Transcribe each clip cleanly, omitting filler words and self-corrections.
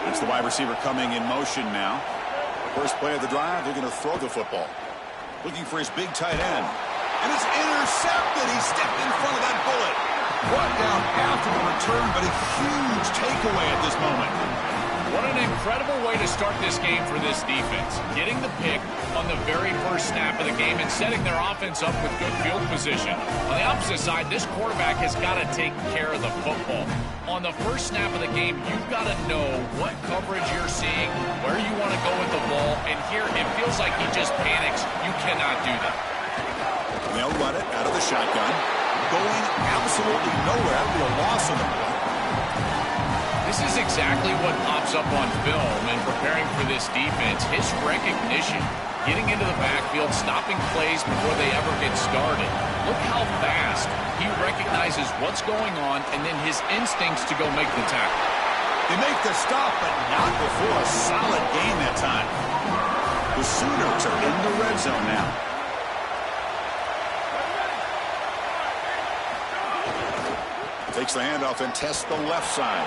It's the wide receiver coming in motion now. First play of the drive, they're going to throw the football. Looking for his big tight end. And it's intercepted. He stepped in front of that bullet. Brought down after the return, but a huge takeaway at this moment. What an incredible way to start this game for this defense. Getting the pick on the very first snap of the game and setting their offense up with good field position. On the opposite side, this quarterback has got to take care of the football. On the first snap of the game, you've got to know what coverage you're seeing, where you want to go with the ball, and here it feels like he just panics. You cannot do that. They'll run it out of the shotgun. Going absolutely nowhere after a loss on the play. This is exactly what pops up on film and preparing for this defense. His recognition, getting into the backfield, stopping plays before they ever get started. Look how fast he recognizes what's going on and then his instincts to go make the tackle. They make the stop, but not before a solid gain that time. The Sooners are in the red zone now. Takes the handoff and tests the left side.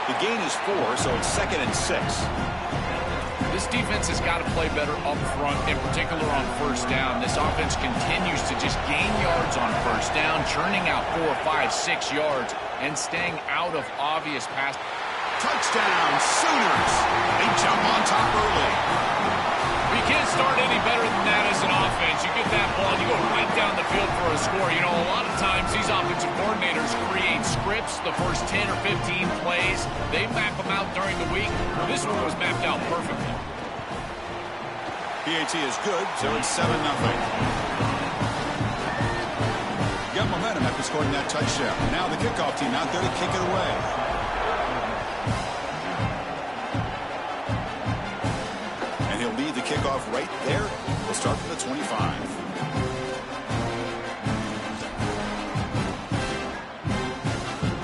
The gain is 4, so it's 2nd and 6. This defense has got to play better up front, in particular on first down. This offense continues to just gain yards on first down, churning out 4, 5, 6 yards, and staying out of obvious pass. Touchdown, Sooners! They jump on top early. You can't start any better than that as an offense. You get that ball, you go right down the field for a score. You know, a lot of times these offensive coordinators create scripts the first 10 or 15 plays. They map them out during the week. Well, this one was mapped out perfectly. PAT is good, so it's 7-0. Got momentum after scoring that touchdown. Now the kickoff team out there to kick it away. Kickoff right there. We'll start from the 25.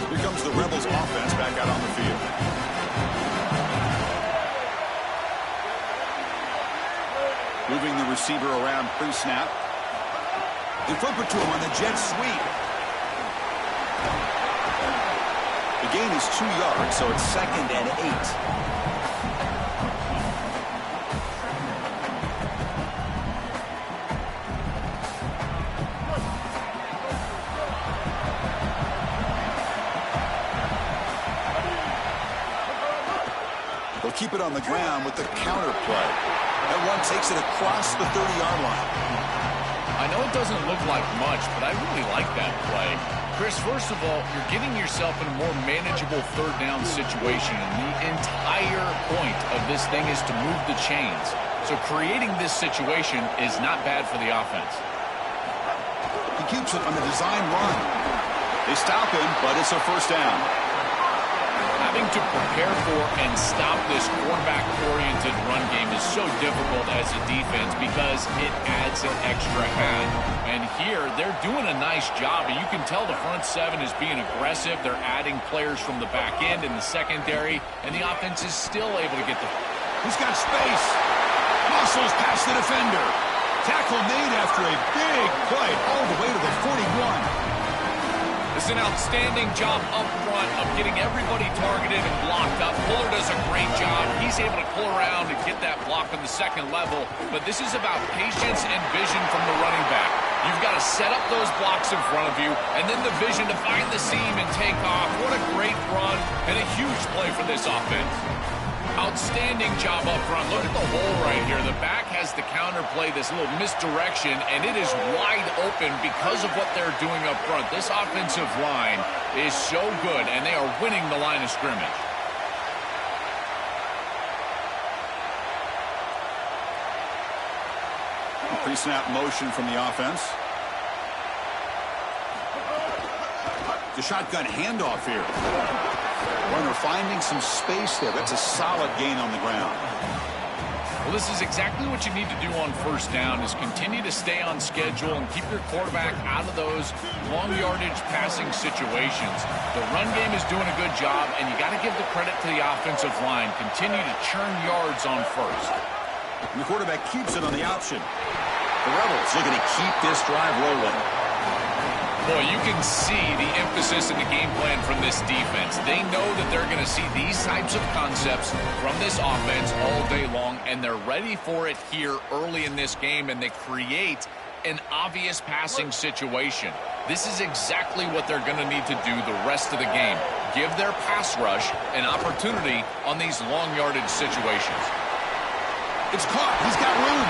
Here comes the Rebels offense back out on the field. Moving the receiver around pre-snap. They flip it to him on the jet sweep. The gain is 2 yards, so it's 2nd and 8. Keep it on the ground with the counter play. That one takes it across the 30-yard line. I know it doesn't look like much, but I really like that play. Chris, first of all, you're getting yourself in a more manageable third down situation, and the entire point of this thing is to move the chains. So creating this situation is not bad for the offense. He keeps it on the design run. They stop him, but it's a first down. Having to prepare for and stop this quarterback-oriented run game is so difficult as a defense because it adds an extra hat. And here, they're doing a nice job. And you can tell the front seven is being aggressive. They're adding players from the back end in the secondary, and the offense is still able to get the... He's got space. Muscles past the defender. Tackle made after a big play all the way to the 41. It's an outstanding job up front of getting everybody targeted and blocked up. Fuller does a great job. He's able to pull around and get that block on the second level. But this is about patience and vision from the running back. You've got to set up those blocks in front of you, and then the vision to find the seam and take off. What a great run and a huge play for this offense. Outstanding job up front. Look at the hole right here. The back has the counter play, this little misdirection, and it is wide open because of what they're doing up front. This offensive line is so good, and they are winning the line of scrimmage. Pre-snap motion from the offense. The shotgun handoff here. Runner finding some space there. That's a solid gain on the ground. Well, this is exactly what you need to do on first down is continue to stay on schedule and keep your quarterback out of those long yardage passing situations. The run game is doing a good job, and you got to give the credit to the offensive line. Continue to churn yards on first. And the quarterback keeps it on the option. The Rebels looking to keep this drive rolling. Boy, you can see the emphasis in the game plan from this defense. They know that they're going to see these types of concepts from this offense all day long, and they're ready for it here early in this game, and they create an obvious passing situation. This is exactly what they're going to need to do the rest of the game. Give their pass rush an opportunity on these long yardage situations. It's caught. He's got room.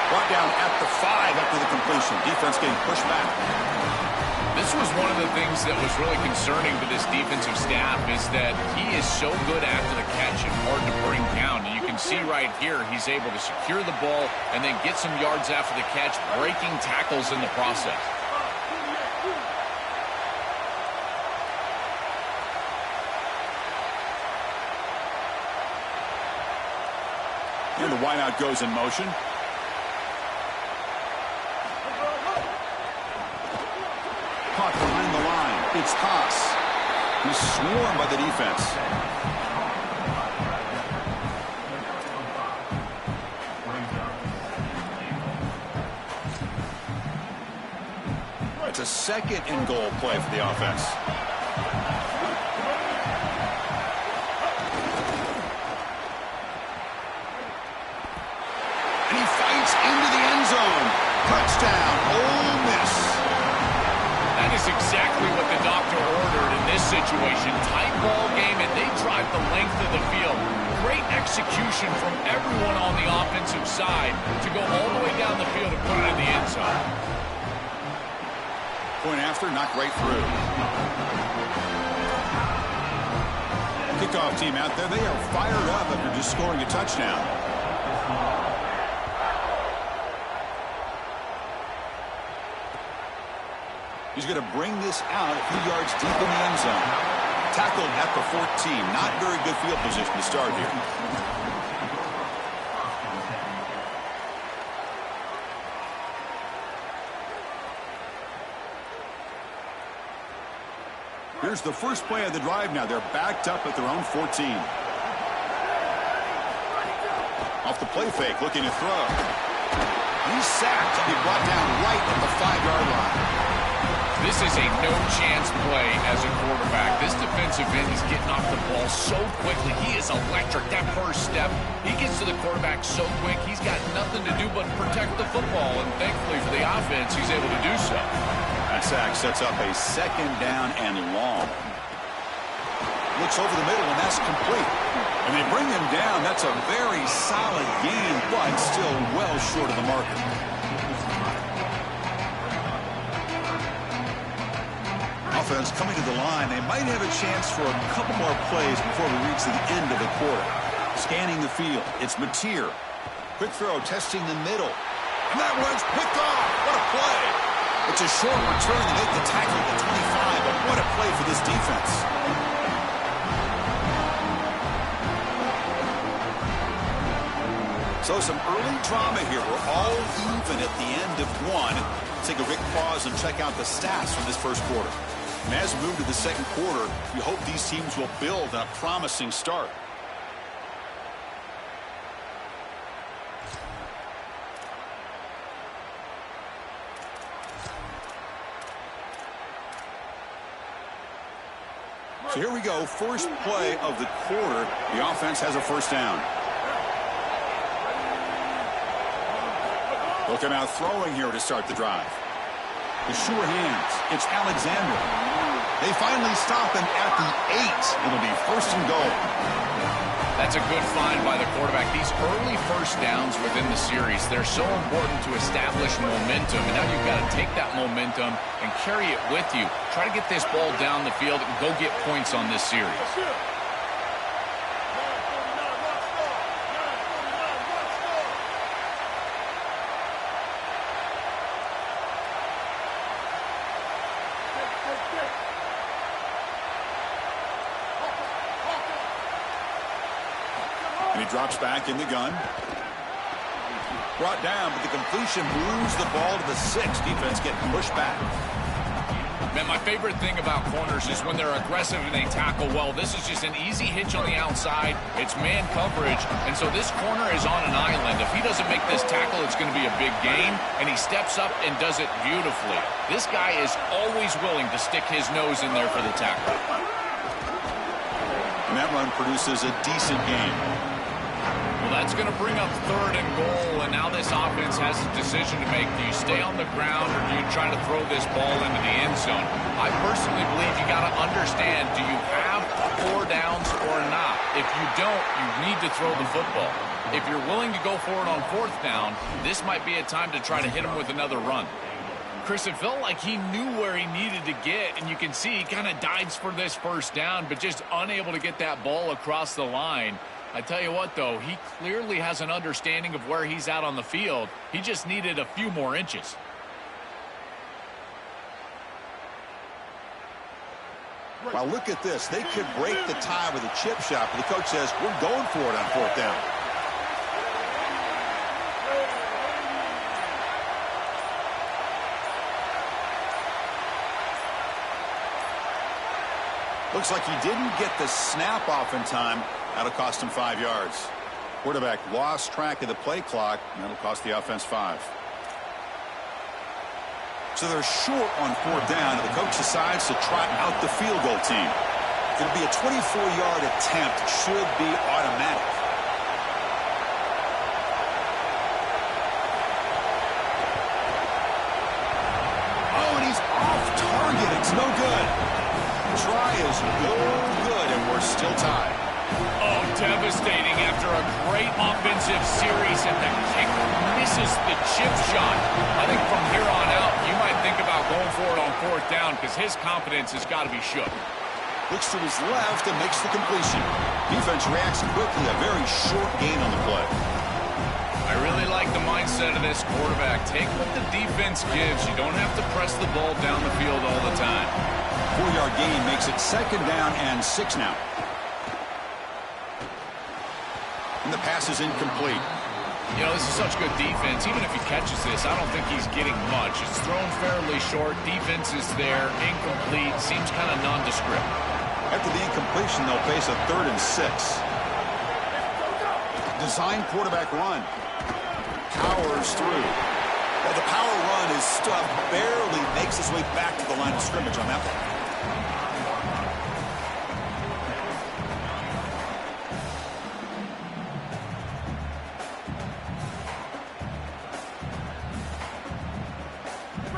Brought down at the 5 after the completion. Defense getting pushed back. This was one of the things that was really concerning to this defensive staff is that he is so good after the catch and hard to bring down. And you can see right here he's able to secure the ball and then get some yards after the catch, breaking tackles in the process. And the wideout goes in motion. Caught behind the line. It's Haas. He's swarmed by the defense. It's a second and goal play for the offense. And he fights into the end zone. Touchdown, Ole Miss. That is exactly what the doctor ordered in this situation. Tight ball game, and they drive the length of the field. Great execution from everyone on the offensive side to go all the way down the field and put it in the end zone. Point after, knocked right through. Kickoff team out there. They are fired up after just scoring a touchdown. He's going to bring this out a few yards deep in the end zone. Tackled at the 14. Not very good field position to start here. Here's the first play of the drive now. They're backed up at their own 14. Off the play fake, looking to throw. He's sacked. He'll be brought down right at the 5-yard line. This is a no-chance play as a quarterback. This defensive end is getting off the ball so quickly. He is electric. That first step, he gets to the quarterback so quick, he's got nothing to do but protect the football. And thankfully for the offense, he's able to do so. That sack sets up a second down and long. Looks over the middle, and that's complete. And they bring him down. That's a very solid gain, but still well short of the marker. Offense coming to the line. They might have a chance for a couple more plays before we reach the end of the quarter. Scanning the field. It's Mateer. Quick throw, testing the middle. And that one's picked off. What a play. It's a short return to make the tackle at the 25, but what a play for this defense. So some early drama here. We're all even at the end of one. Take a quick pause and check out the stats from this first quarter. And as we move to the second quarter, we hope these teams will build on a promising start. So here we go, first play of the quarter. The offense has a first down. Looking out throwing here to start the drive. The sure hands. It's Alexander. They finally stop him at the 8. It'll be first and goal. That's a good find by the quarterback. These early first downs within the series, they're so important to establish momentum. And now you've got to take that momentum and carry it with you. Try to get this ball down the field and go get points on this series. And he drops back in the gun. Brought down, but the completion moves the ball to the 6. Defense getting pushed back. Man, my favorite thing about corners is when they're aggressive and they tackle well. This is just an easy hitch on the outside. It's man coverage, and so this corner is on an island. If he doesn't make this tackle, it's going to be a big gain, and he steps up and does it beautifully. This guy is always willing to stick his nose in there for the tackle. And that run produces a decent gain. Well, that's going to bring up 3rd and goal, and now this offense has a decision to make. Do you stay on the ground, or do you try to throw this ball into the end zone? I personally believe you got to understand, do you have 4 downs or not? If you don't, you need to throw the football. If you're willing to go for it on 4th down, this might be a time to try to hit him with another run. Chris, it felt like he knew where he needed to get, and you can see he kind of dives for this 1st down, but just unable to get that ball across the line. I tell you what, though, he clearly has an understanding of where he's at on the field. He just needed a few more inches. Well, look at this. They could break the tie with a chip shot, but the coach says, we're going for it on 4th down. Looks like he didn't get the snap off in time. That'll cost him 5 yards. Quarterback lost track of the play clock, and that'll cost the offense 5. So they're short on 4th down, and the coach decides to trot out the field goal team. It'll be a 24-yard attempt. Should be automatic. Oh, and he's off target. It's no good. Try is no good, and we're still tied. Oh, devastating after a great offensive series, and the kick misses the chip shot. I think from here on out, you might think about going for it on 4th down because his confidence has got to be shook. Looks to his left and makes the completion. Defense reacts quickly, a very short gain on the play. I really like the mindset of this quarterback. Take what the defense gives. You don't have to press the ball down the field all the time. 4-yard gain makes it 2nd down and 6 now. And the pass is incomplete. You know, this is such good defense. Even if he catches this, I don't think he's getting much. It's thrown fairly short. Defense is there. Incomplete. Seems kind of nondescript. After the incompletion, they'll face a 3rd and 6. Design quarterback run. Powers through. Well, the power run is stuffed. Barely makes his way back to the line of scrimmage on that one.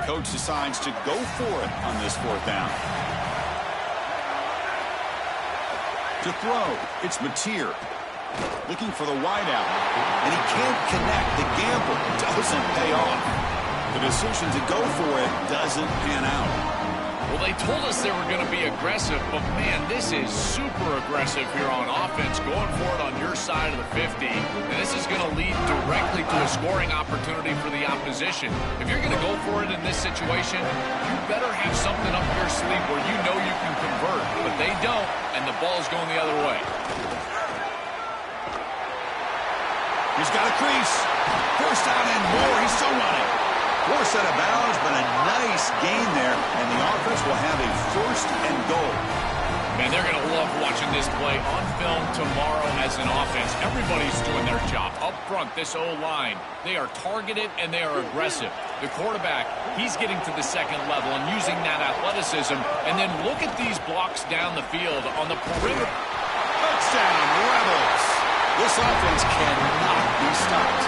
Coach decides to go for it on this 4th down. To throw, it's Mateer. Looking for the wideout, and he can't connect. The gamble doesn't pay off. The decision to go for it doesn't pan out. Well, they told us they were going to be aggressive, but, man, this is super aggressive here on offense, going for it on your side of the 50, and this is going to lead directly to a scoring opportunity for the opposition. If you're going to go for it in this situation, you better have something up your sleeve where you know you can convert, but they don't, and the ball's going the other way. He's got a crease. 1st down and more. He's still running. 4 set of bounds, but a nice gain there, and the offense will have a 1st and goal. Man, they're going to love watching this play on film tomorrow as an offense. Everybody's doing their job. Up front, this O-line, they are targeted and they are aggressive. The quarterback, he's getting to the 2nd level and using that athleticism. And then look at these blocks down the field on the perimeter. Touchdown, Rebels. This offense cannot be stopped.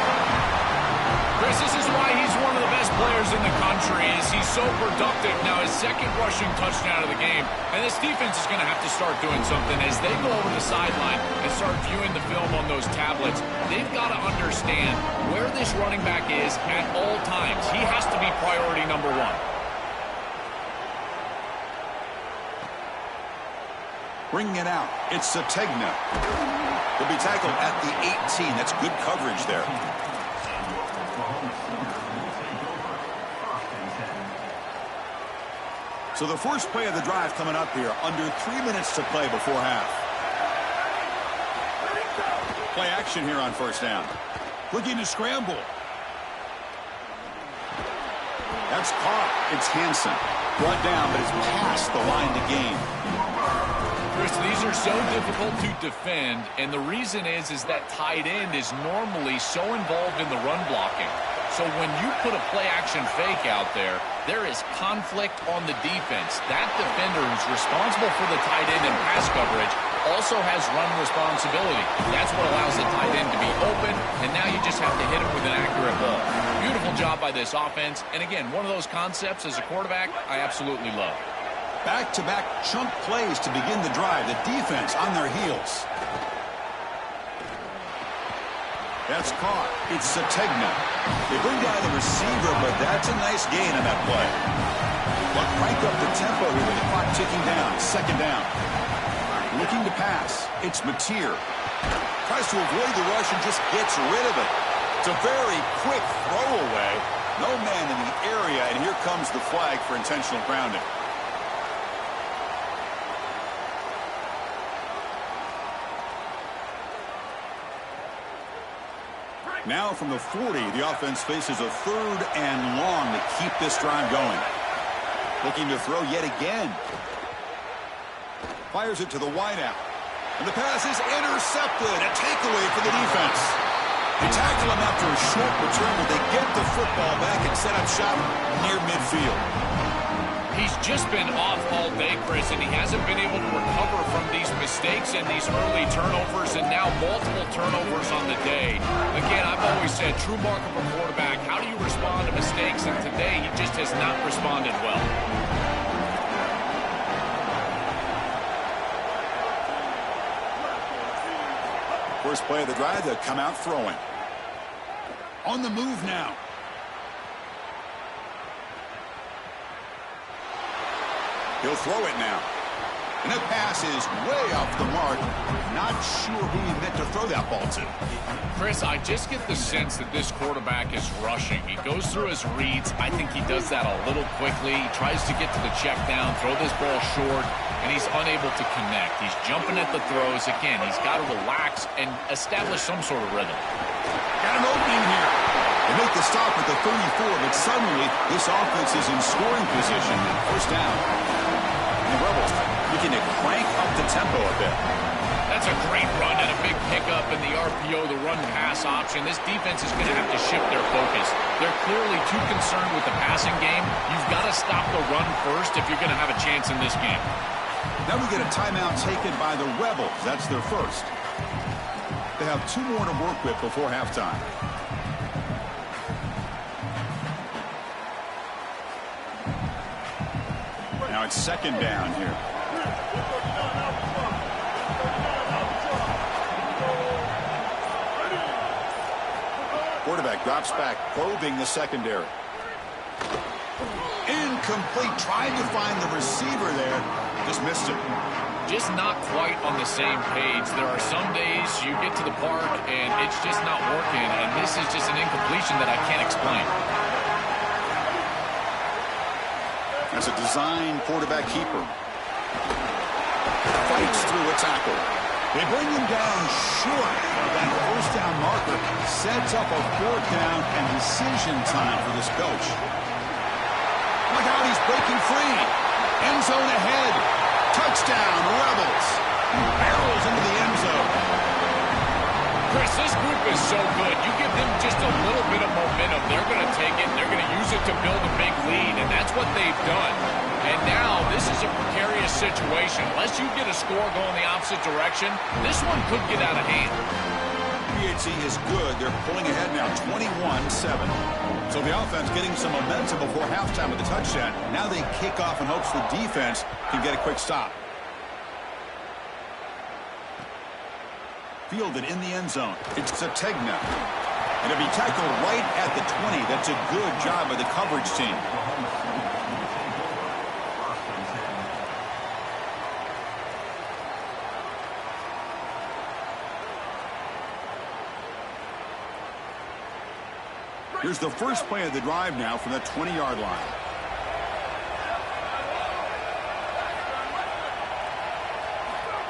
Chris, this is why he's one of the best players in the country, is he's so productive. Now, his 2nd rushing touchdown of the game, and this defense is going to have to start doing something as they go over the sideline and start viewing the film on those tablets. They've got to understand where this running back is at all times. He has to be priority number 1. Bringing it out, it's Sategna. He'll be tackled at the 18. That's good coverage there. So the first play of the drive coming up here, under 3 minutes to play before half. Play action here on 1st down. Looking to scramble. That's caught. It's Hansen. Brought down, but it's past the line to gain. Chris, these are so difficult to defend, and the reason is that tight end is normally so involved in the run blocking. So when you put a play-action fake out there, there is conflict on the defense. That defender who's responsible for the tight end and pass coverage also has run responsibility. That's what allows the tight end to be open, and now you just have to hit him with an accurate ball. Beautiful job by this offense, and again, one of those concepts as a quarterback I absolutely love. Back-to-back chunk plays to begin the drive. The defense on their heels. That's caught. It's Sategna. They bring down the receiver, but that's a nice gain on that play. But crank up the tempo here with the clock ticking down. Second down. Looking to pass. It's Mateer. Tries to avoid the rush and just gets rid of it. It's a very quick throwaway. No man in the area, and here comes the flag for intentional grounding. Now from the 40, the offense faces a 3rd and long to keep this drive going. Looking to throw yet again. Fires it to the wideout. And the pass is intercepted. A takeaway for the defense. They tackle him after a short return, but they get the football back and set up shop near midfield. He's just been off all day, Chris, and he hasn't been able to recover from these mistakes and these early turnovers, and now multiple turnovers on the day. Again, I've always said, true mark of a quarterback, how do you respond to mistakes? And today, he just has not responded well. First play of the drive, they'll come out throwing. On the move now. He'll throw it now. And the pass is way off the mark. Not sure who he meant to throw that ball to. Chris, I just get the sense that this quarterback is rushing. He goes through his reads. I think he does that a little quickly. He tries to get to the check down, throw this ball short, and he's unable to connect. He's jumping at the throws. Again, he's got to relax and establish some sort of rhythm. Got an opening here. They make the stop at the 34, but suddenly this offense is in scoring position. First down. The Rebels looking to crank up the tempo a bit. That's a great run and a big pickup in the RPO, the run-pass option. This defense is going to have to shift their focus. They're clearly too concerned with the passing game. You've got to stop the run first if you're going to have a chance in this game. Now we get a timeout taken by the Rebels. That's their first. They have 2 more to work with before halftime. Now it's second down here. Quarterback drops back, probing the secondary. Incomplete. Tried to find the receiver there. Just missed him. Just not quite on the same page. There are some days you get to the park and it's just not working, and this is just an incompletion that I can't explain. As a design quarterback keeper. Fights through a tackle. They bring him down short. That first down marker sets up a 4th down and decision time for this coach. Look out, he's breaking free. End zone ahead. Touchdown, Rebels. Barrels into the end zone. Chris, this group is so good. You give them just a little bit of momentum, they're going to take it, and they're going to use it to build a big lead, and that's what they've done. And now this is a precarious situation. Unless you get a score going the opposite direction, this one could get out of hand. PAT is good. They're pulling ahead now, 21-7. So the offense getting some momentum before halftime with the touchdown. Now they kick off in hopes the defense can get a quick stop. Fielded in the end zone. It's Sategna. And it'll be tackled right at the 20. That's a good job by the coverage team. Here's the first play of the drive now from the 20-yard line.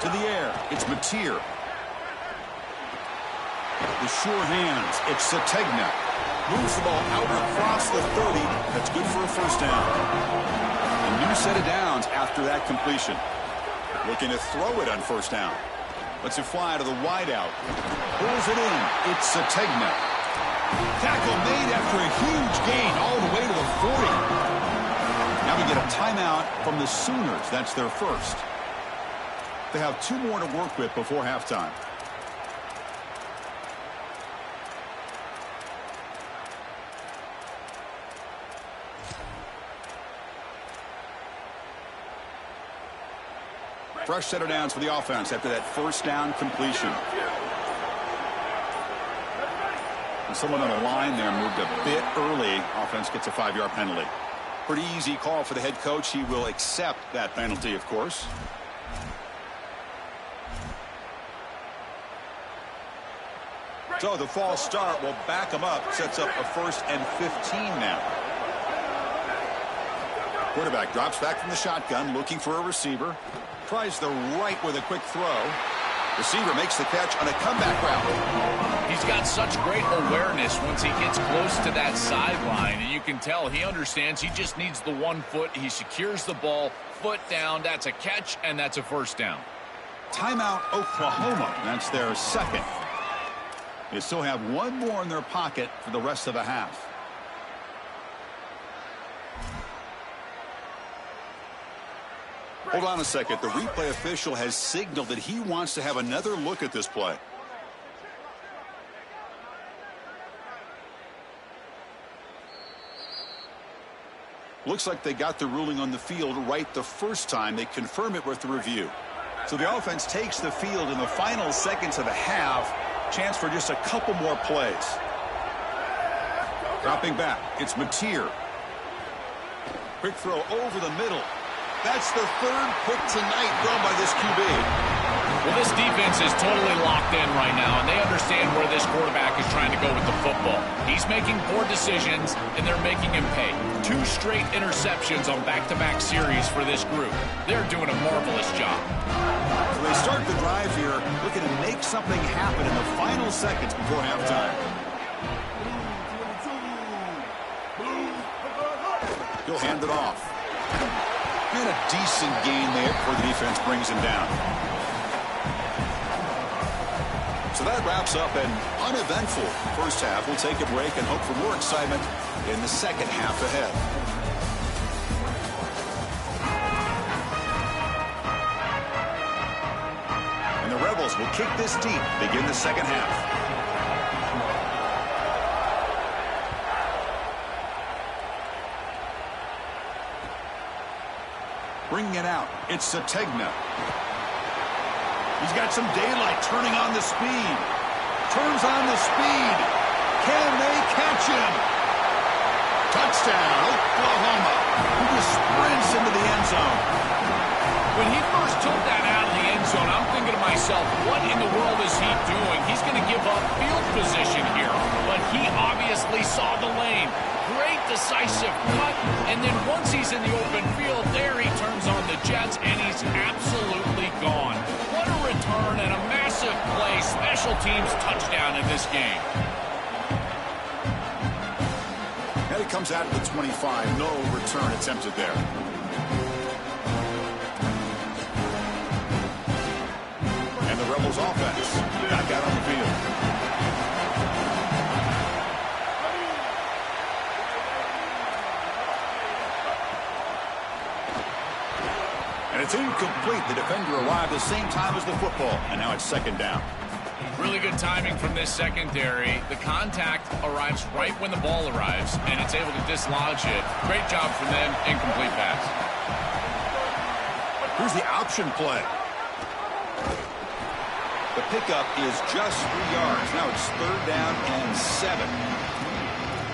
To the air, it's Mateer. The sure hands, it's Sategna. Moves the ball out across the 30. That's good for a first down. A new set of downs after that completion. Looking to throw it on first down. Lets it fly to the wideout. Pulls it in. It's Sategna. Tackle made after a huge gain all the way to the 40. Now we get a timeout from the Sooners. That's their first. They have 2 more to work with before halftime. Fresh set of downs for the offense after that first down completion. And someone on the line there moved a bit early. Offense gets a 5-yard penalty. Pretty easy call for the head coach. He will accept that penalty, of course. So the false start will back him up. Sets up a 1st and 15 now. Quarterback drops back from the shotgun, looking for a receiver. Tries the right with a quick throw. Receiver makes the catch on a comeback route. He's got such great awareness once he gets close to that sideline, and you can tell he understands he just needs the 1 foot. He secures the ball, foot down. That's a catch, and that's a first down. Timeout, Oklahoma. That's their second. They still have 1 more in their pocket for the rest of the half. Hold on a second. The replay official has signaled that he wants to have another look at this play. Looks like they got the ruling on the field right the first time. They confirm it with the review. So the offense takes the field in the final seconds of the half. Chance for just a couple more plays. Dropping back. It's Mateer. Quick throw over the middle. That's the 3rd pick tonight thrown by this QB. Well, this defense is totally locked in right now, and they understand where this quarterback is trying to go with the football. He's making poor decisions, and they're making him pay. 2 straight interceptions on back-to-back series for this group. They're doing a marvelous job. So they start the drive here, looking to make something happen in the final seconds before halftime. He'll hand it off. And a decent gain there before the defense brings him down. So that wraps up an uneventful first half. We'll take a break and hope for more excitement in the second half ahead. And the Rebels will kick this deep, begin the second half. Bringing it out, it's Sategna. He's got some daylight, turning on the speed. Turns on the speed. Can they catch him? Touchdown, Oklahoma. Who just sprints into the end zone. When he first took that out of the end zone, I'm thinking to myself, what in the world is he doing? He's going to give up field position here. But he obviously saw the lane. Great decisive cut, and then once he's in the open field, there he turns on the jets, and he's absolutely gone. What a return and a massive play, special teams touchdown in this game. And it comes out at the 25, no return attempted there. And the Rebels offense back out on the field. It's incomplete. The defender arrived the same time as the football, and now it's second down. Really good timing from this secondary. The contact arrives right when the ball arrives, and it's able to dislodge it. Great job from them. Incomplete pass. Here's the option play. The pickup is just 3 yards. Now it's 3rd down and 7.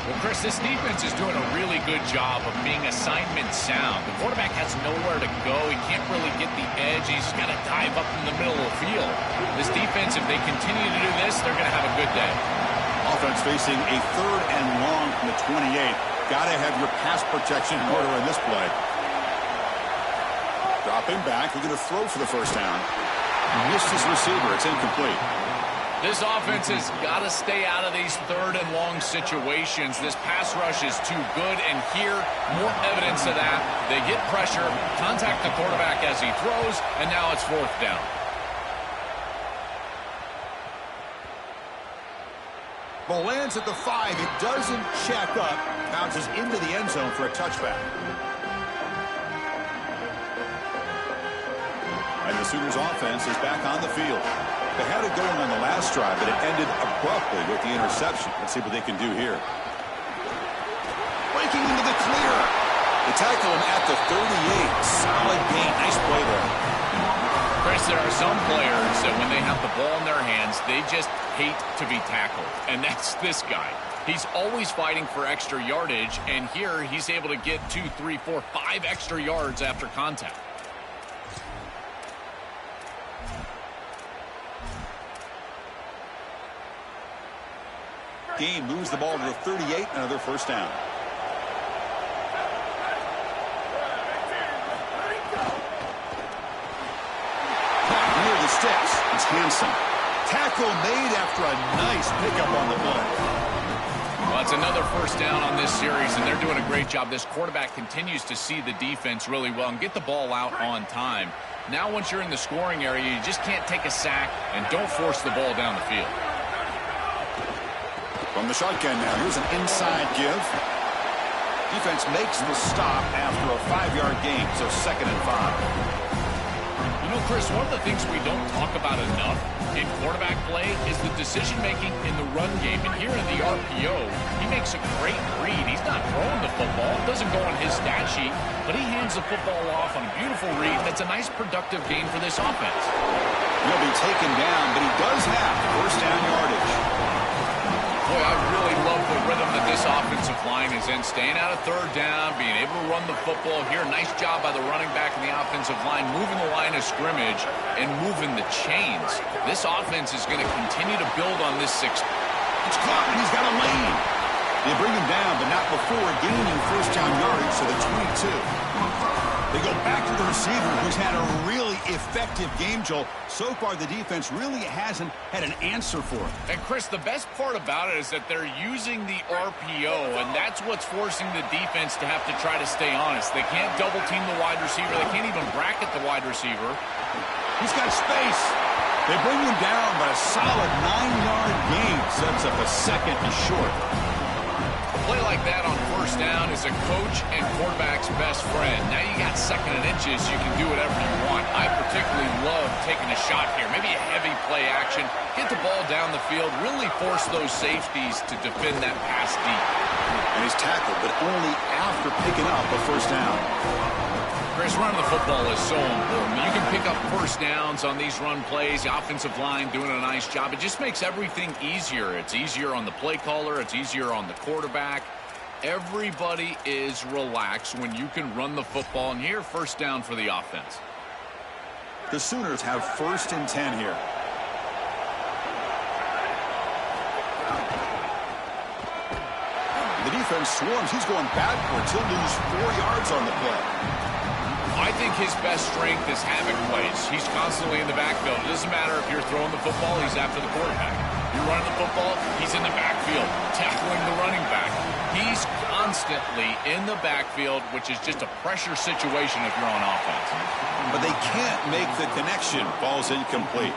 Well, Chris, this defense is doing a really good job of being assignment sound. The quarterback has nowhere to go. He can't really get the edge. He's got to dive up in the middle of the field. This defense, if they continue to do this, they're going to have a good day. Offense facing a 3rd and long from the 28. Got to have your pass protection in order in this play. Dropping back. They're going to throw for the first down. Missed his receiver. It's incomplete. This offense has got to stay out of these third and long situations. This pass rush is too good, and here, more evidence of that. They get pressure, contact the quarterback as he throws, and now it's fourth down. Ball lands at the 5. It doesn't check up. Bounces into the end zone for a touchback. And the Sooners offense is back on the field. They had it going on the last drive, but it ended abruptly with the interception. Let's see what they can do here. Breaking into the clear. They tackle him at the 38. Solid gain. Nice play there. Chris, there are some players that when they have the ball in their hands, they just hate to be tackled. And that's this guy. He's always fighting for extra yardage, and here he's able to get 2, 3, 4, 5 extra yards after contact. Game moves the ball to the 38, another first down. Near the sticks, it's Hanson. Tackle made after a nice pickup on the play. Well, it's another first down on this series, and they're doing a great job. This quarterback continues to see the defense really well and get the ball out on time. Now, once you're in the scoring area, you just can't take a sack and don't force the ball down the field. From the shotgun now, here's an inside give. Defense makes the stop after a 5-yard gain, so 2nd and 5. You know, Chris, one of the things we don't talk about enough in quarterback play is the decision-making in the run game. And here in the RPO, he makes a great read. He's not throwing the football. It doesn't go on his stat sheet, but he hands the football off on a beautiful read. That's a nice, productive gain for this offense. He'll be taken down, but he does have first down yardage. Boy, I really love the rhythm that this offensive line is in. Staying out of third down, being able to run the football here. Nice job by the running back and the offensive line, moving the line of scrimmage and moving the chains. This offense is going to continue to build on this 6. It's caught, and he's got a lane. They bring him down, but not before gaining first down yardage to the 22. They go back to the receiver, who's had a really effective game, Joel. So far, the defense really hasn't had an answer for it. And, Chris, the best part about it is that they're using the RPO, and that's what's forcing the defense to have to try to stay honest. They can't double-team the wide receiver. They can't even bracket the wide receiver. He's got space. They bring him down, but a solid 9-yard gain sets up a 2nd and short. A play like that on first down is a coach and quarterback's best friend. Now you got 2nd and inches, you can do whatever you want. I particularly love taking a shot here. Maybe a heavy play action, get the ball down the field, really force those safeties to defend that pass deep. And he's tackled, but only after picking up a first down. Chris, running the football is so important. You can pick up first downs on these run plays. The offensive line doing a nice job. It just makes everything easier. It's easier on the play caller. It's easier on the quarterback. Everybody is relaxed when you can run the football. And here, first down for the offense. The Sooners have 1st and 10 here. The defense swarms. He's going backwards. He'll lose 4 yards on the play. I think his best strength is havoc plays. He's constantly in the backfield. It doesn't matter if you're throwing the football, he's after the quarterback. You're running the football, he's in the backfield, tackling the running back. He's constantly in the backfield, which is just a pressure situation if you're on offense. But they can't make the connection. Ball's incomplete.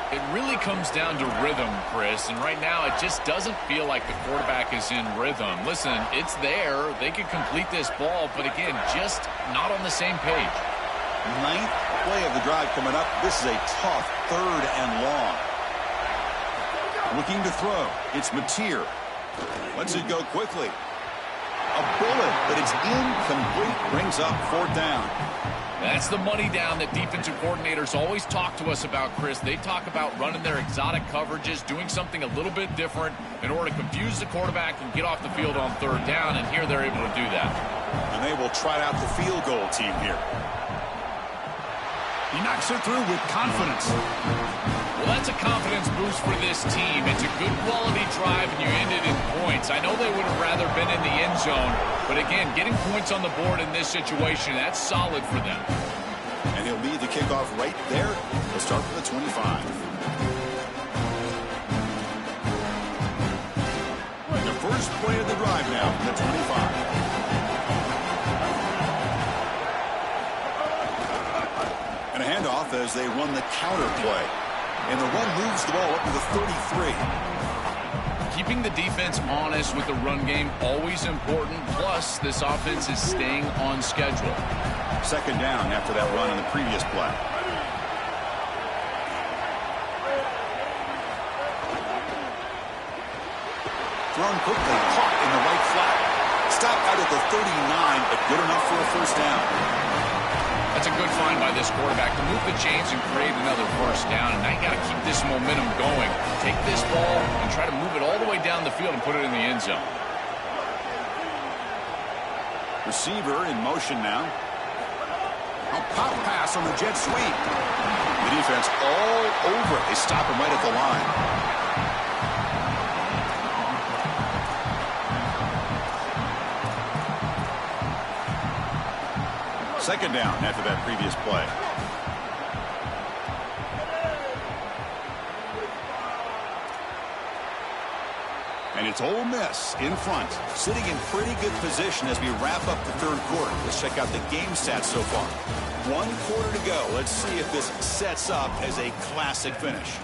It really comes down to rhythm, Chris, and right now it just doesn't feel like the quarterback is in rhythm. Listen, it's there. They can complete this ball, but again, just not on the same page. 9th play of the drive coming up. This is a tough 3rd and long. Looking to throw. It's Mateer. Lets it go quickly. A bullet, but it's incomplete. Brings up 4th down. That's the money down that defensive coordinators always talk to us about, Chris. They talk about running their exotic coverages, doing something a little bit different in order to confuse the quarterback and get off the field on 3rd down, and here they're able to do that. And they will try out the field goal team here. He knocks it through with confidence. Well, that's a confidence boost for this team. It's a good quality drive, and you end it in points. I know they would have rather been in the end zone, but again, getting points on the board in this situation, that's solid for them. And he'll lead the kickoff right there. We'll start from the 25. the 25. And a handoff as they run the counter play. And the run moves the ball up to the 33. Keeping the defense honest with the run game, always important. Plus, this offense is staying on schedule. Second down after that run in the previous play. Thrown quickly, caught in the right flat. Stopped out at the 39, but good enough for a first down. That's a good find by this quarterback to move the chains and create another first down. And now you got to keep this momentum going. Take this ball and try to move it all the way down the field and put it in the end zone. Receiver in motion now. A pop pass on the jet sweep. The defense all over it. They stop him right at the line. Second down after that previous play. And it's Ole Miss in front, sitting in pretty good position as we wrap up the third quarter. Let's check out the game stats so far. 1 quarter to go. Let's see if this sets up as a classic finish.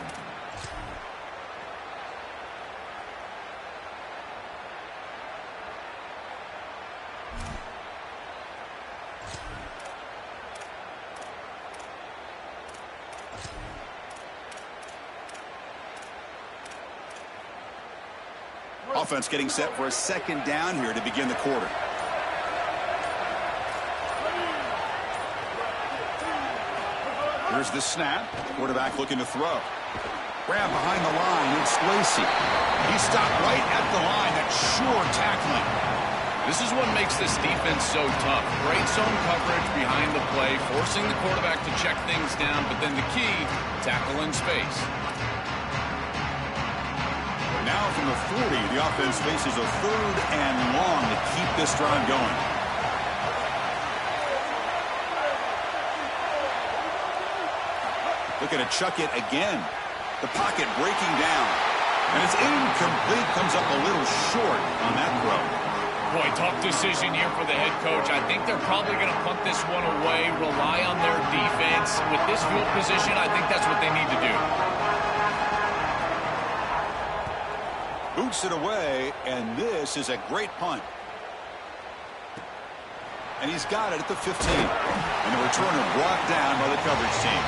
Offense getting set for a second down here to begin the quarter. Here's the snap. Quarterback looking to throw. Grab behind the line. It's Lacy. He stopped right at the line. That's sure tackling. This is what makes this defense so tough. Great zone coverage behind the play, forcing the quarterback to check things down, but then the key, tackle in space. Now from the 40, the offense faces a third and long to keep this drive going. Looking to chuck it again. The pocket breaking down. And it's incomplete. Comes up a little short on that throw. Boy, tough decision here for the head coach. I think they're probably going to punt this one away, rely on their defense. With this field position, I think that's what they need to do. Boots it away, and this is a great punt. And he's got it at the 15. And the returner brought down by the coverage team.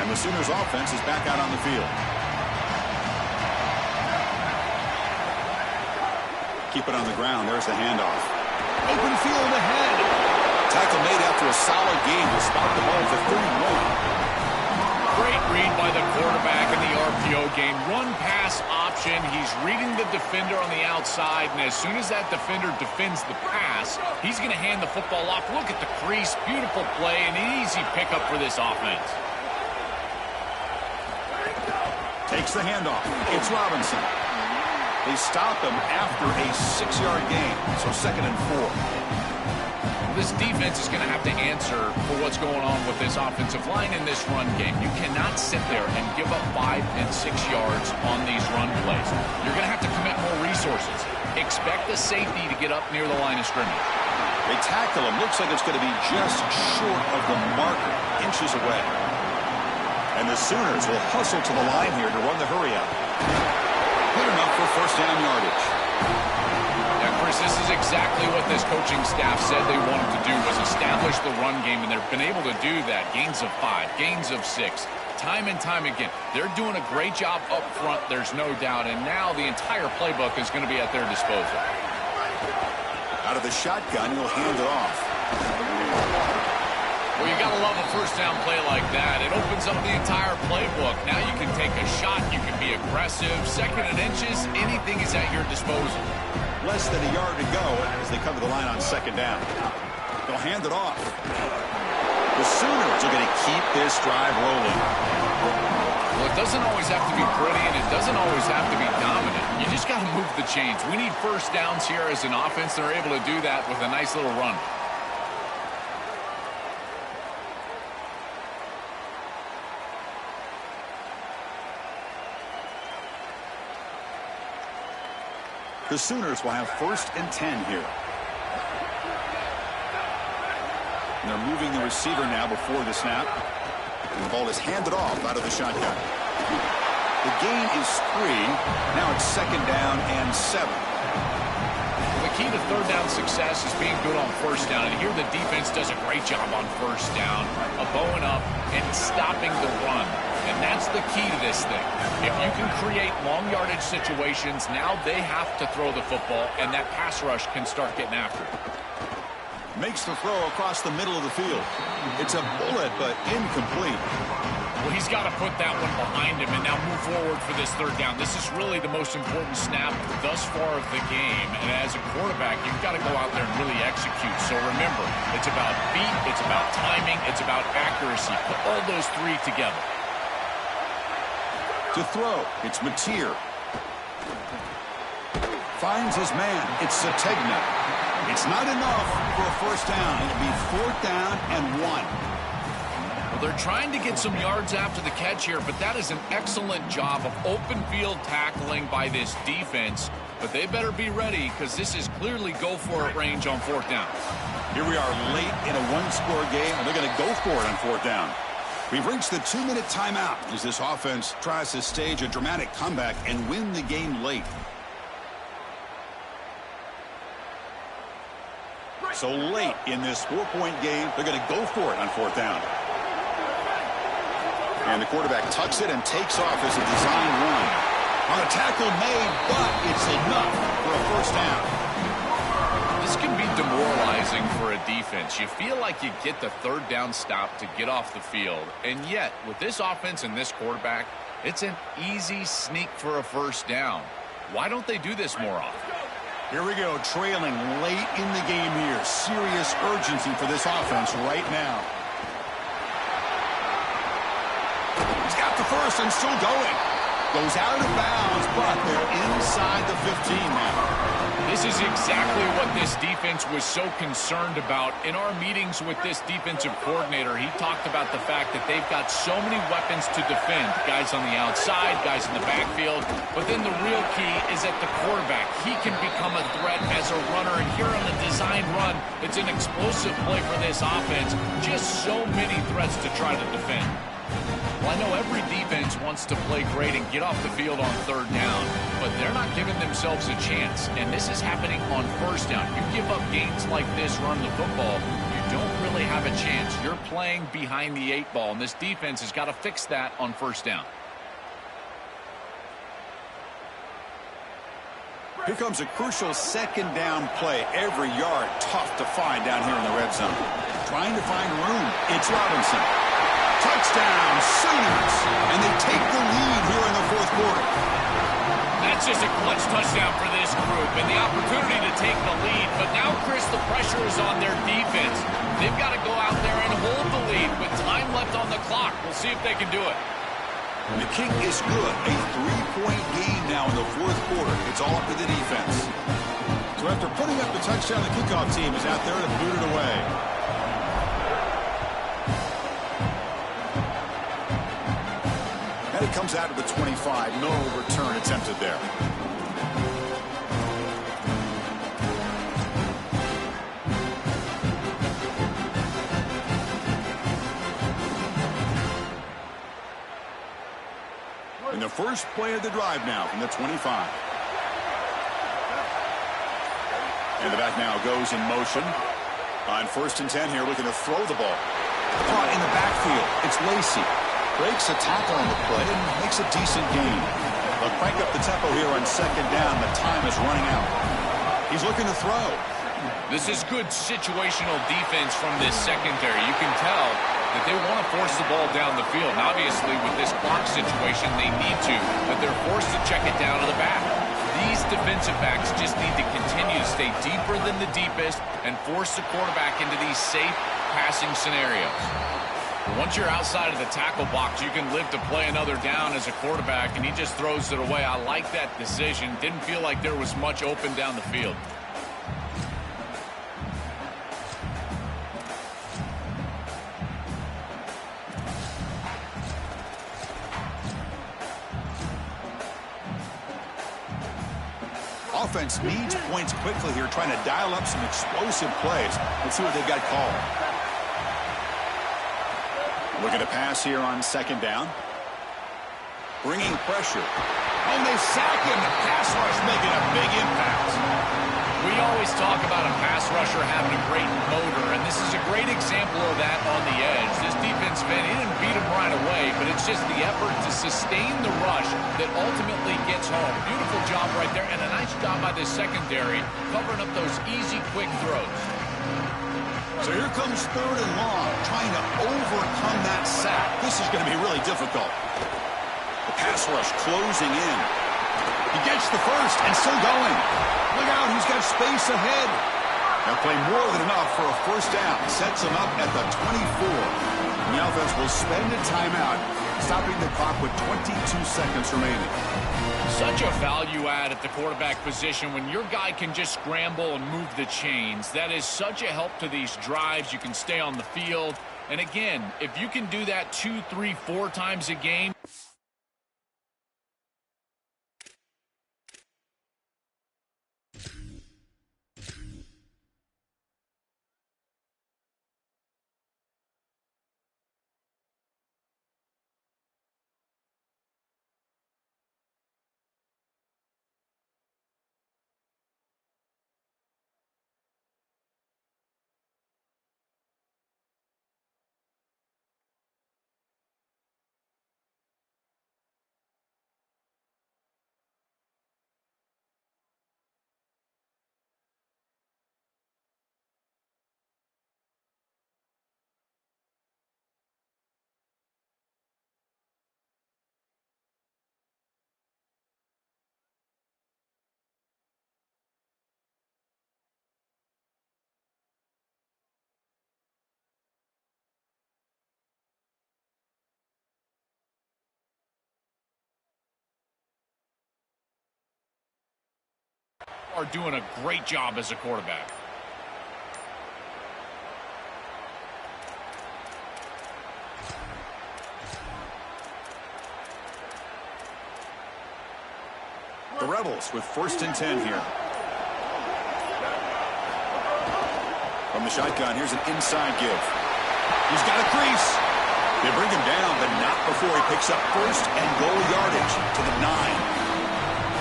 And the Sooners offense is back out on the field. Keep it on the ground. There's the handoff. Open field ahead. Tackle made after a solid game to spot the ball for 31. Great read by the quarterback in the RPO game. Run pass option. He's reading the defender on the outside, and as soon as that defender defends the pass, he's going to hand the football off. Look at the crease. Beautiful play, an easy pickup for this offense. Takes the handoff. It's Robinson. They stop him after a 6-yard gain, so 2nd and 4. This defense is going to have to answer for what's going on with this offensive line in this run game. You cannot sit there and give up 5 and 6 yards on these run plays. You're going to have to commit more resources. Expect the safety to get up near the line of scrimmage. They tackle him. Looks like it's going to be just short of the marker, inches away. And the Sooners will hustle to the line here to run the hurry up. Good enough for first down yardage. Chris, this is exactly what this coaching staff said they wanted to do, was establish the run game, and they've been able to do that. Gains of 5, gains of 6, time and time again. They're doing a great job up front, there's no doubt, and now the entire playbook is going to be at their disposal. Out of the shotgun, he'll hand it off. Well, you got to love a first down play like that. It opens up the entire playbook. Now you can take a shot, you can be aggressive. 2nd and inches, anything is at your disposal. Less than a yard to go as they come to the line on 2nd down. They'll hand it off. The Sooners are going to keep this drive rolling. Well, it doesn't always have to be pretty, and it doesn't always have to be dominant. You just got to move the chains. We need first downs here as an offense. They're able to do that with a nice little run. The Sooners will have 1st and 10 here. And they're moving the receiver now before the snap. And the ball is handed off out of the shotgun. The gain is 3. Now it's 2nd down and 7. The key to 3rd down success is being good on 1st down. And here the defense does a great job on 1st down, bowing up and stopping the run. And that's the key to this thing. If you can create long yardage situations, now they have to throw the football, and that pass rush can start getting after it. Makes the throw across the middle of the field. It's a bullet, but incomplete. Well, he's got to put that one behind him and now move forward for this 3rd down. This is really the most important snap thus far of the game. And as a quarterback, you've got to go out there and really execute. So remember, it's about feet, it's about timing, it's about accuracy. Put all those 3 together. To throw, it's Mateer. Finds his man. It's Sategna. It's not enough for a 1st down. It'll be 4th down and 1. Well, they're trying to get some yards after the catch here, but that is an excellent job of open field tackling by this defense. But they better be ready because this is clearly go-for-it range on 4th down. Here we are late in a 1-score game, and they're going to go for it on 4th down. We've reached the 2-minute timeout as this offense tries to stage a dramatic comeback and win the game late. So late in this 4-point game, they're going to go for it on 4th down. And the quarterback tucks it and takes off as a design run. On a tackle made, but it's enough for a 1st down. This can be demoralizing for a defense. You feel like you get the 3rd down stop to get off the field. And yet, with this offense and this quarterback, it's an easy sneak for a 1st down. Why don't they do this more often? Here we go, trailing late in the game here. Serious urgency for this offense right now. He's got the 1st and still going. Goes out of bounds, but they're inside the 15 now. This is exactly what this defense was so concerned about. In our meetings with this defensive coordinator, he talked about the fact that they've got so many weapons to defend. Guys on the outside, guys in the backfield. But then the real key is at the quarterback. He can become a threat as a runner. And here on the design run, it's an explosive play for this offense. Just so many threats to try to defend. Well, I know every defense wants to play great and get off the field on 3rd down, but they're not giving themselves a chance, and this is happening on 1st down. You give up gains like this running the football, you don't really have a chance. You're playing behind the 8 ball, and this defense has got to fix that on 1st down. Here comes a crucial 2nd down play. Every yard tough to find down here in the red zone. Trying to find room. It's Robinson. Touchdown, Sooners. And they take the lead here in the 4th quarter. That's just a clutch touchdown for this group and the opportunity to take the lead. But now, Chris, the pressure is on their defense. They've got to go out there and hold the lead with time left on the clock. We'll see if they can do it. And the kick is good. A 3-point game now in the 4th quarter. It's all up to the defense. So after putting up the touchdown, the kickoff team is out there to boot it away. And it comes out of the 25. No return attempted there. In the first play of the drive now from the 25. And the back now goes in motion. On 1st and 10 here, looking to throw the ball. Caught in the backfield. It's Lacy. Breaks a tackle on the play and makes a decent gain. They'll crank up the tempo here on 2nd down. The time is running out. He's looking to throw. This is good situational defense from this secondary. You can tell that they want to force the ball down the field. And obviously, with this clock situation, they need to. But they're forced to check it down to the back. These defensive backs just need to continue to stay deeper than the deepest and force the quarterback into these safe passing scenarios. Once you're outside of the tackle box, you can live to play another down as a quarterback, and he just throws it away. I like that decision. Didn't feel like there was much open down the field. offense needs points quickly here, trying to dial up some explosive plays. Let's see what they've got called. Looking to pass here on second down. Bringing pressure. And they sack him. The pass rush making a big impact. We always talk about a pass rusher having a great motor, and this is a great example of that on the edge. This defense, man, he didn't beat him right away, but it's just the effort to sustain the rush that ultimately gets home. Beautiful job right there, and a nice job by this secondary covering up those easy, quick throws. So here comes third and long, trying to overcome that sack. This is going to be really difficult. The pass rush closing in. He gets the first and still going. Look out, he's got space ahead. They'll play more than enough for a first down. Sets him up at the 24. And the offense will spend a timeout, stopping the clock with 22 seconds remaining. Such a value add at the quarterback position when your guy can just scramble and move the chains. That is such a help to these drives. You can stay on the field. And again, if you can do that 2, 3, 4 times a game, are doing a great job as a quarterback. The Rebels with 1st and 10 here. From the shotgun, here's an inside give. He's got a crease. They bring him down, but not before he picks up 1st and goal yardage to the 9.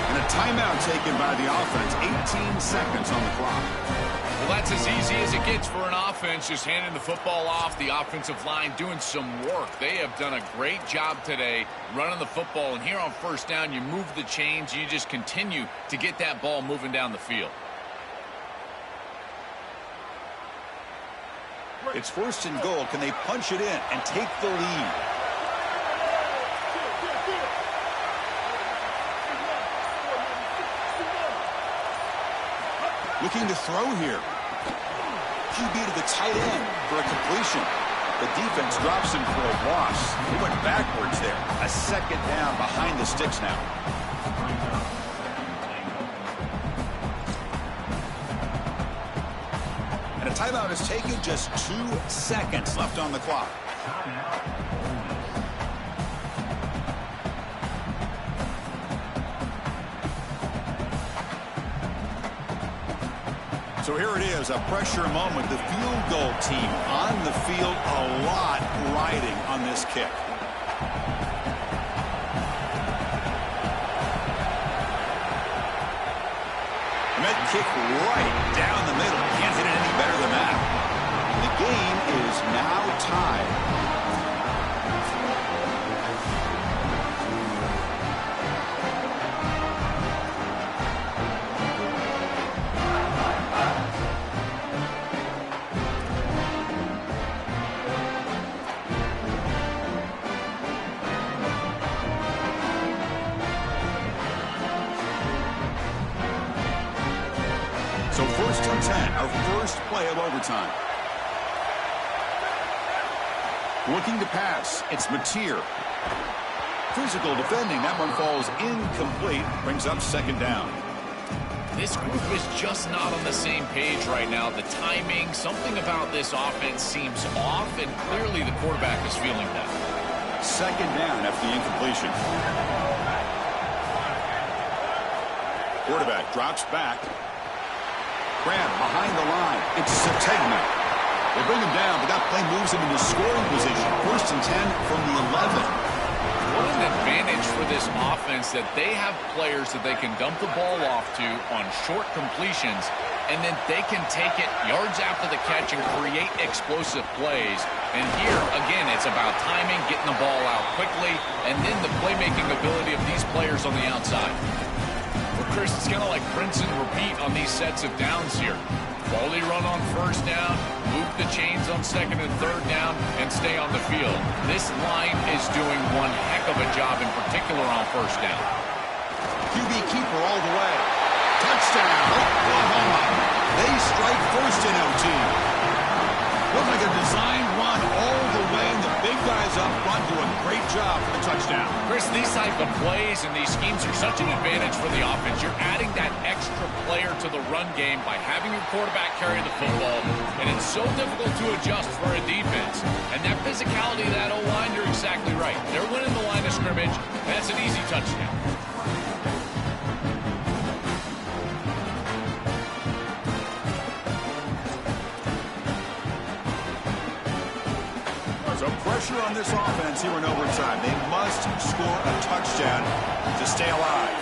And a timeout taken by the offense. 18 seconds on the clock. Well, that's as easy as it gets for an offense, just handing the football off. The offensive line doing some work. They have done a great job today running the football. And here on 1st down, you move the chains. You just continue to get that ball moving down the field. It's 1st and goal. Can they punch it in and take the lead? Looking to throw here. QB to the tight end for a completion. The defense drops him for a loss. He went backwards there. A 2nd down behind the sticks now. And a timeout is taken. Just 2 seconds left on the clock. So here it is, a pressure moment. The field goal team on the field, a lot riding on this kick. And that kick right down the middle. Can't hit it any better than that. The game is now tied. So 1st and 10, our first play of overtime. Looking to pass, it's Mateer. Physical defending, that one falls incomplete, brings up 2nd down. This group is just not on the same page right now. The timing, something about this offense seems off, and clearly the quarterback is feeling that. 2nd down after the incompletion. Quarterback drops back. Graham behind the line. It's Sategna. They bring him down, but that play moves him into scoring position. 1st and 10 from the 11. What an advantage for this offense that they have players that they can dump the ball off to on short completions, and then they can take it yards after the catch and create explosive plays. And here, again, it's about timing, getting the ball out quickly, and then the playmaking ability of these players on the outside. Well, Chris, it's kind of like rinse and repeat on these sets of downs here. Quality run on 1st down, move the chains on 2nd and 3rd down, and stay on the field. This line is doing one heck of a job, in particular on 1st down. QB keeper all the way. Touchdown, Oklahoma. They strike first in OT. Looks like a designed run all the way, and the big guys up front do a great job for the touchdown. Chris, these type of plays and these schemes are such an advantage for the offense. You're adding that extra player to the run game by having your quarterback carry the football, and it's so difficult to adjust for a defense. And that physicality of that O-line, you're exactly right. They're winning the line of scrimmage. That's an easy touchdown. So pressure on this offense here in overtime. They must score a touchdown to stay alive.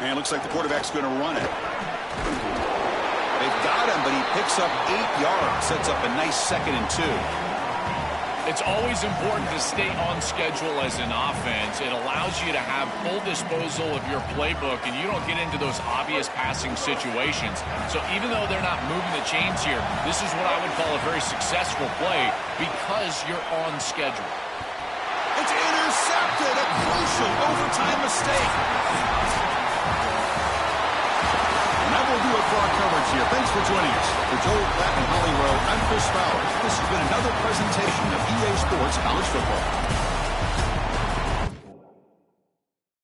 And it looks like the quarterback's going to run it. They've got him, but he picks up 8 yards. Sets up a nice 2nd and 2. It's always important to stay on schedule as an offense. It allows you to have full disposal of your playbook, and you don't get into those obvious passing situations. So even though they're not moving the chains here, this is what I would call a very successful play because you're on schedule. It's intercepted. A crucial overtime mistake. And that will do it for our coverage here. Thanks for joining us. For Joel Platt and Holly Rowe, I'm Chris Fowler. This has been another presentation of EA Sports College Football.